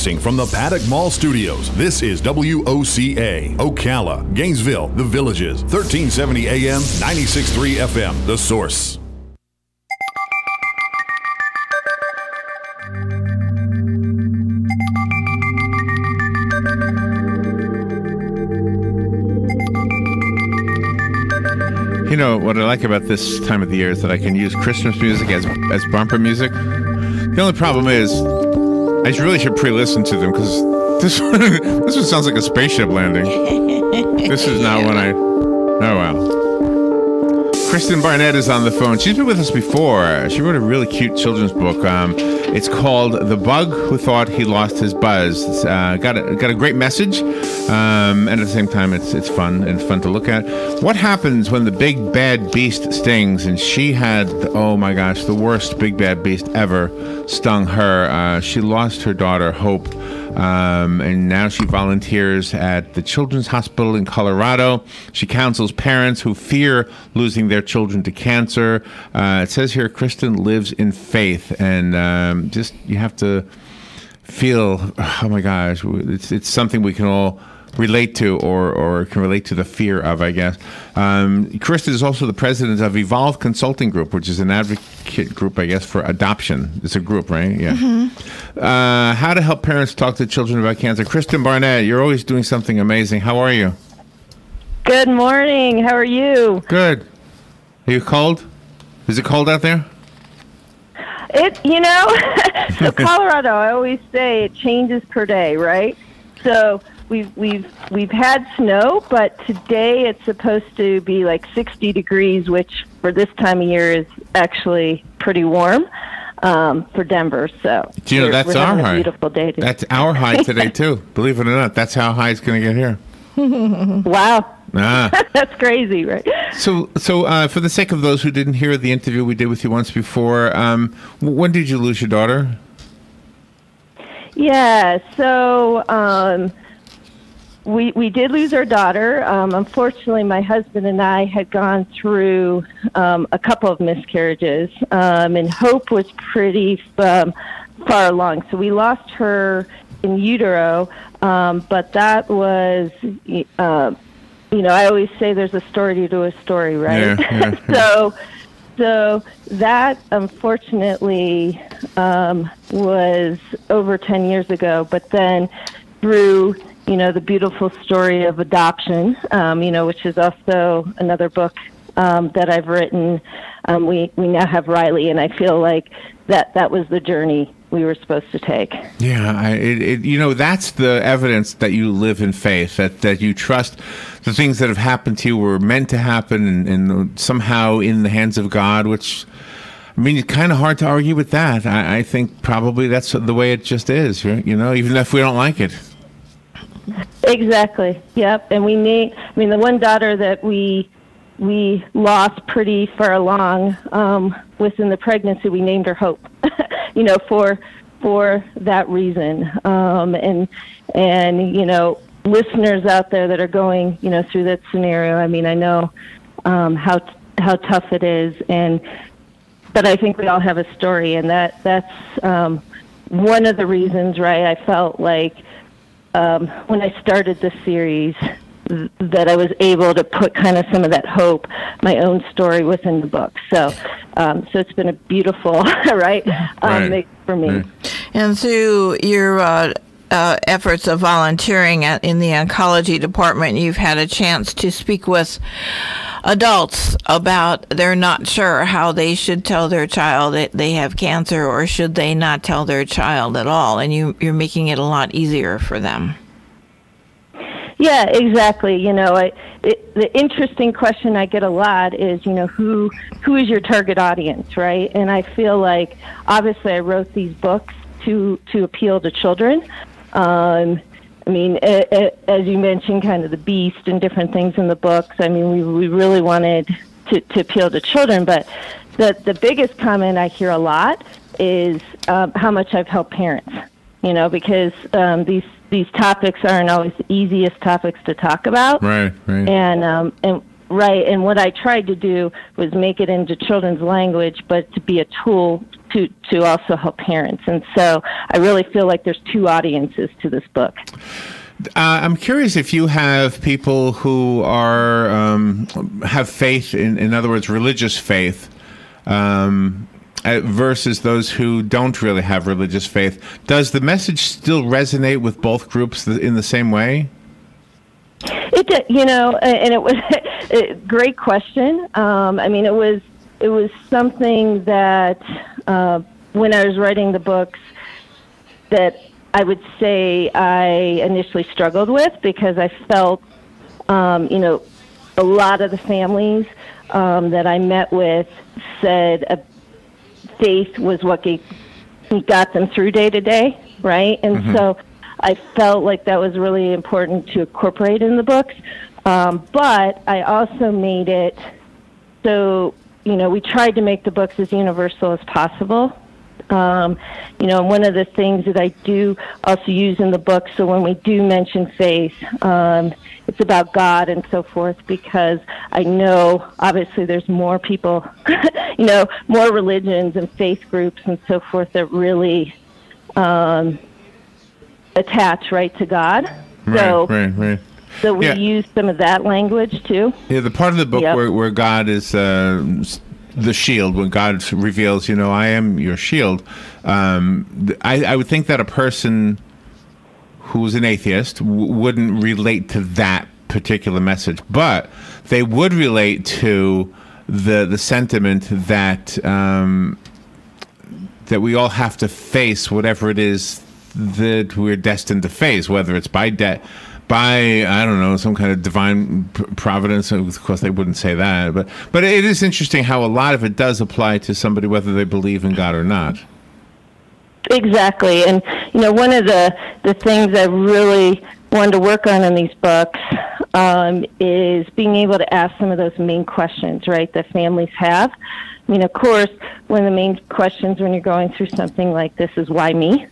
Broadcasting from the Paddock Mall Studios, this is WOCA, Ocala, Gainesville, The Villages, 1370 AM, 96.3 FM, The Source. You know, what I like about this time of the year is that I can use Christmas music as bumper music. The only problem is, I really should pre-listen to them, because this one sounds like a spaceship landing. This is not when I... Oh, well. Kristen Barnett is on the phone. She's been with us before. She wrote a really cute children's book. It's called The Bug Who Thought He Lost His Buzz. It's got a great message, and at the same time, it's fun and fun to look at. What happens when the big bad beast stings? And she had, oh my gosh, the worst big bad beast ever stung her. She lost her daughter, Hope. And now she volunteers at the Children's Hospital in Colorado. She counsels parents who fear losing their children to cancer. It says here, Kristen lives in faith, and just you have to feel, oh my gosh, it's something we can all relate to, or can relate to the fear of, I guess. Kristen is also the president of Evolve Consulting Group, which is an advocate group, I guess, for adoption. It's a group, right? Yeah. Mm-hmm. How to help parents talk to children about cancer. Kristen Barnett, you're always doing something amazing. How are you? Good morning. How are you? Good. Are you cold? Is it cold out there? So Colorado, I always say it changes per day, right? So we've had snow, but today it's supposed to be like 60 degrees, which for this time of year is actually pretty warm for Denver. So do you know that's our high? Beautiful day today. That's our high today too. Believe it or not, that's how high it's going to get here. Wow. That's crazy, right? So for the sake of those who didn't hear the interview we did with you once before, when did you lose your daughter? Yeah, so we did lose our daughter. Unfortunately, my husband and I had gone through a couple of miscarriages, and Hope was pretty far along. So we lost her in utero, but that was, I always say there's a story to a story, right? Yeah. So that, unfortunately, was over 10 years ago. But then through, the beautiful story of adoption, which is also another book that I've written, we now have Riley, and I feel like that was the journey we were supposed to take. Yeah, that's the evidence that you live in faith, that you trust the things that have happened to you were meant to happen and somehow in the hands of God, which, I mean, it's kind of hard to argue with that. I think probably that's the way it just is, right? Even if we don't like it. Exactly, yep. And the one daughter that we lost pretty far along within the pregnancy, we named her Hope, for that reason. And listeners out there that are going, through that scenario, I mean, I know how tough it is, but I think we all have a story, and that's one of the reasons, right? I felt like when I started this series, that I was able to put kind of some of that hope, my own story within the book. So it's been a beautiful, right. Mix for me. Right. And through your efforts of volunteering in the oncology department, you've had a chance to speak with adults about they're not sure how they should tell their child that they have cancer, or should they not tell their child at all, and you're making it a lot easier for them. Yeah, exactly. The interesting question I get a lot is, who is your target audience, right? And I feel like, obviously, I wrote these books to appeal to children. As you mentioned, kind of the beast and different things in the books. I mean, we really wanted to appeal to children, but the biggest comment I hear a lot is how much I've helped parents. Because these topics aren't always the easiest topics to talk about. Right. And what I tried to do was make it into children's language, but to be a tool to also help parents. And so I really feel like there's two audiences to this book. I'm curious if you have people who are have faith, in other words, religious faith, versus those who don't really have religious faith. Does the message still resonate with both groups in the same way? It did, and it was a great question. I mean, it was something that when I was writing the books that I would say I initially struggled with, because I felt, a lot of the families that I met with said faith was what got them through day to day, right? And so I felt like that was really important to incorporate in the books. But I also made it so, we tried to make the books as universal as possible. One of the things that I do also use in the book, so when we do mention faith, it's about God and so forth, because I know obviously there's more people, more religions and faith groups and so forth that really attach right to God. Right. So we use some of that language too. Yeah, the part of the book where God is the shield, when God reveals, I am your shield. I would think that a person who's an atheist wouldn't relate to that particular message, but they would relate to the sentiment that that we all have to face whatever it is that we're destined to face, whether it's by I don't know, some kind of divine providence. Of course, they wouldn't say that, but it is interesting how a lot of it does apply to somebody whether they believe in God or not. Exactly, and one of the things I really wanted to work on in these books is being able to ask some of those main questions, right, that families have. I mean, of course, one of the main questions when you're going through something like this is why me?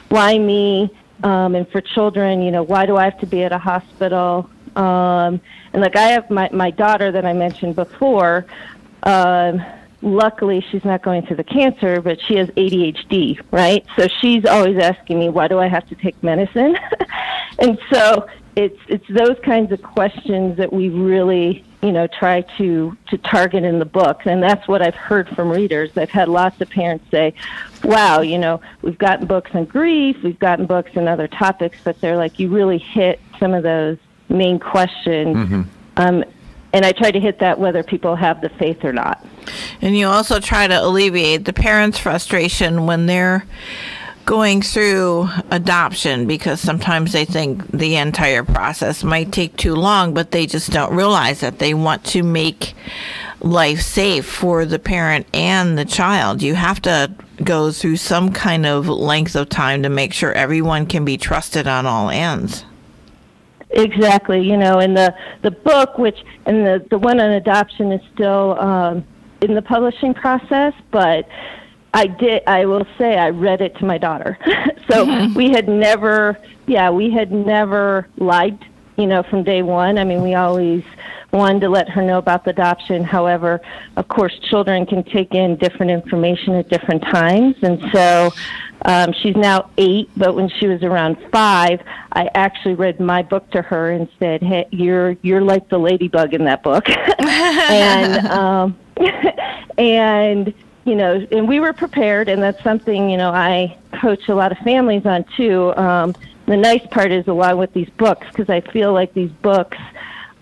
Why me? And for children, why do I have to be at a hospital? And like I have my daughter that I mentioned before, luckily she's not going through the cancer, but she has ADHD, right? So she's always asking me, why do I have to take medicine? And so it's those kinds of questions that we really, try to target in the book. And that's what I've heard from readers. I've had lots of parents say, wow, we've gotten books on grief, we've gotten books on other topics, but they're like, you really hit some of those main questions. And I try to hit that whether people have the faith or not. And you also try to alleviate the parents' frustration when they're going through adoption, because sometimes they think the entire process might take too long, but they just don't realize that they want to make life safe for the parent and the child. You have to go through some kind of length of time to make sure everyone can be trusted on all ends. Exactly. In the book, the one on adoption is still in the publishing process, but I will say I read it to my daughter. So we had never lied, from day one. I mean, we always wanted to let her know about the adoption. However, of course, children can take in different information at different times. And so she's now 8, but when she was around 5, I actually read my book to her and said, hey, you're like the ladybug in that book. And and we were prepared, and that's something, I coach a lot of families on too. The nice part is along with these books, because I feel like these books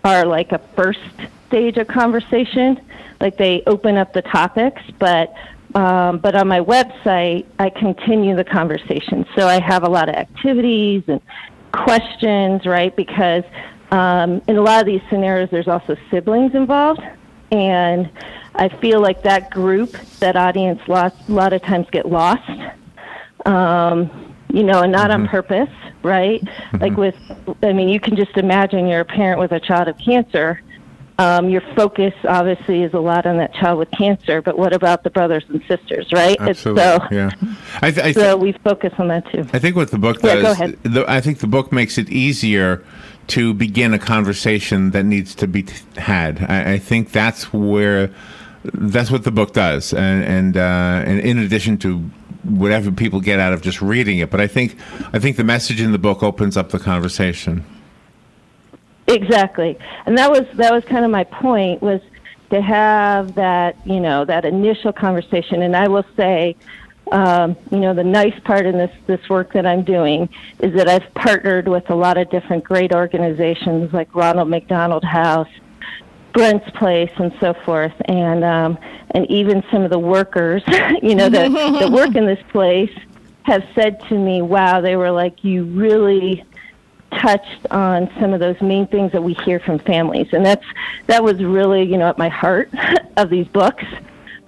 are like a first stage of conversation, like they open up the topics, but on my website, I continue the conversation. So I have a lot of activities and questions, right? Because in a lot of these scenarios, there's also siblings involved. And I feel like that group, that audience, a lot of times get lost, and not on purpose, right? Like you can just imagine you're a parent with a child of cancer. Your focus obviously is a lot on that child with cancer, but what about the brothers and sisters, right? Absolutely, so we focus on that too. I think what the book does, go ahead. I think the book makes it easier to begin a conversation that needs to be had. I think that's where that's what the book does, and in addition to whatever people get out of just reading it. But I think the message in the book opens up the conversation. Exactly, and that was kind of my point, was to have that, that initial conversation. And I will say, the nice part in this work that I'm doing is that I've partnered with a lot of different great organizations like Ronald McDonald House, Brent's Place, and so forth, and even some of the workers, that work in this place have said to me, wow, they were like, you really touched on some of those main things that we hear from families, and that was really, at my heart of these books.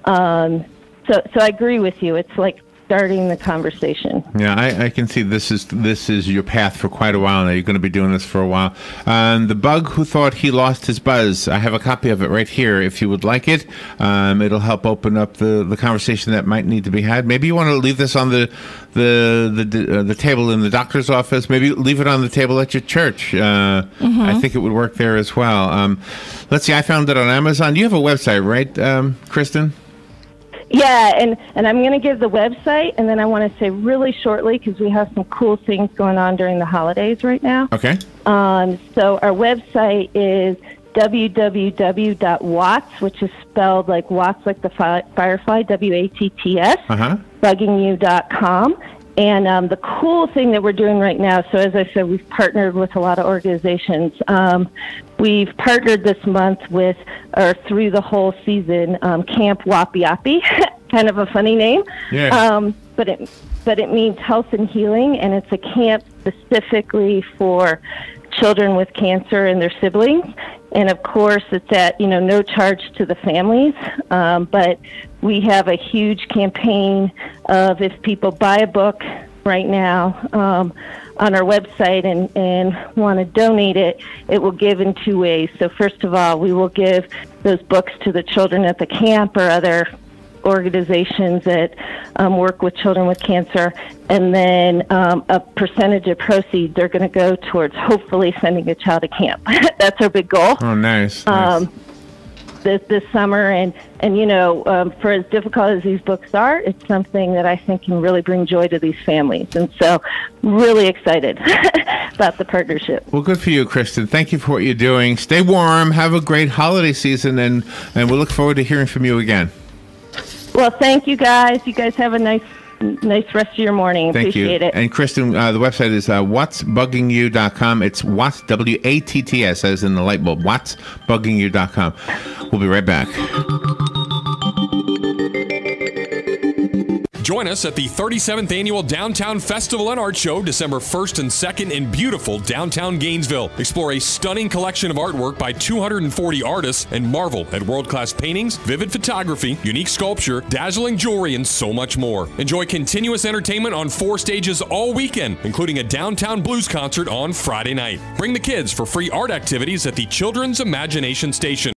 So I agree with you. It's like starting the conversation. Yeah, I can see this is your path for quite a while now. You're going to be doing this for a while. The Bug Who Thought He Lost His Buzz. I have a copy of it right here if you would like it. It'll help open up the conversation that might need to be had. Maybe you want to leave this on the table in the doctor's office. Maybe leave it on the table at your church. I think it would work there as well. Let's see, I found it on Amazon. You have a website, right, Kristen? Yeah, and I'm going to give the website, and then I want to say really shortly, because we have some cool things going on during the holidays right now. Okay. So our website is www.watts, which is spelled like Watts, like the firefly, WATTS, buggingyou.com. And the cool thing that we're doing right now, so as I said, we've partnered with a lot of organizations. We've partnered this month with, or through the whole season, Camp Wapi Yapi, kind of a funny name. Yeah. But it means health and healing, and it's a camp specifically for children with cancer and their siblings. And of course, it's at, no charge to the families. But we have a huge campaign of, if people buy a book right now on our website and want to donate it, it will give in two ways. So first of all, we will give those books to the children at the camp or other organizations that work with children with cancer, and then a percentage of proceeds are going to go towards hopefully sending a child to camp. That's our big goal. Oh, nice. This summer, and for as difficult as these books are, it's something that I think can really bring joy to these families, and so really excited about the partnership. Well, good for you, Kristen. Thank you for what you're doing. Stay warm. Have a great holiday season, and we'll look forward to hearing from you again. Well, thank you, guys. You guys have a nice rest of your morning. Thank Appreciate you. it. And Kristen, the website is whatsbuggingyou.com. It's Watts, WATTS, as in the light bulb. Whatsbuggingyou.com. We'll be right back. Join us at the 37th Annual Downtown Festival and Art Show, December 1st and 2nd in beautiful downtown Gainesville. Explore a stunning collection of artwork by 240 artists and marvel at world-class paintings, vivid photography, unique sculpture, dazzling jewelry, and so much more. Enjoy continuous entertainment on 4 stages all weekend, including a downtown blues concert on Friday night. Bring the kids for free art activities at the Children's Imagination Station.